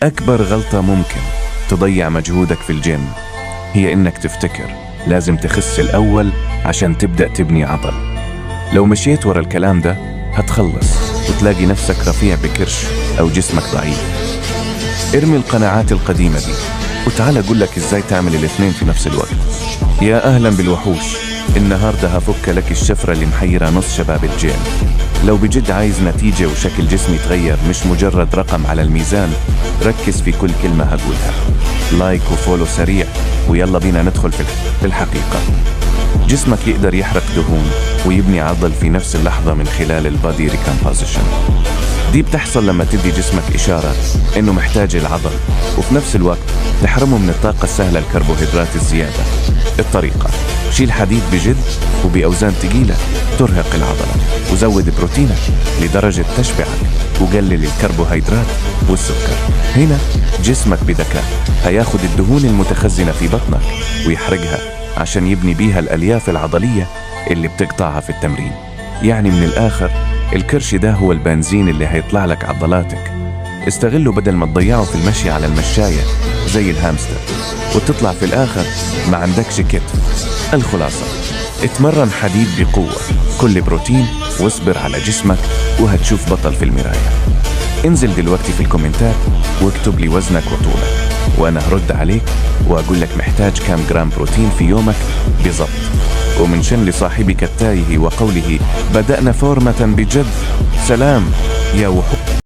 أكبر غلطة ممكن تضيع مجهودك في الجيم هي إنك تفتكر لازم تخس الأول عشان تبدأ تبني عضل. لو مشيت ورا الكلام ده هتخلص وتلاقي نفسك رفيع بكرش أو جسمك ضعيف. ارمي القناعات القديمة دي وتعال أقول لك إزاي تعمل الاثنين في نفس الوقت. يا أهلا بالوحوش، النهاردة هفك لك الشفرة اللي محيرة نص شباب الجيم. لو بجد عايز نتيجة وشكل جسمي يتغير مش مجرد رقم على الميزان، ركز في كل كلمة هقولها. لايك وفولو سريع ويلا بينا ندخل في الحقيقة. جسمك يقدر يحرق دهون ويبني عضل في نفس اللحظة من خلال البادي ريكمبوزيشن. دي بتحصل لما تدي جسمك إشارة إنه محتاج العضل وفي نفس الوقت تحرمه من الطاقة السهلة الكربوهيدرات الزيادة. الطريقة: شيل حديد بجد وبأوزان تقيلة ترهق العضلة، وزود بروتينك لدرجة تشبعك وقلل الكربوهيدرات والسكر. هنا جسمك بذكاء هياخد الدهون المتخزنة في بطنك ويحرقها عشان يبني بيها الألياف العضلية اللي بتقطعها في التمرين. يعني من الآخر الكرش ده هو البنزين اللي هيطلع لك عضلاتك. استغله بدل ما تضيعه في المشي على المشاية زي الهامستر وتطلع في الآخر ما عندكش كتف. الخلاصة: اتمرن حديد بقوة، كل بروتين، واصبر على جسمك وهتشوف بطل في المراية. انزل دلوقتي في الكومنتات واكتب لي وزنك وطولك وأنا هرد عليك وأقول لك محتاج كام جرام بروتين في يومك بالضبط. ومن شن لصاحبك التايه وقوله بدأنا فورمة بجد. سلام يا وحوش.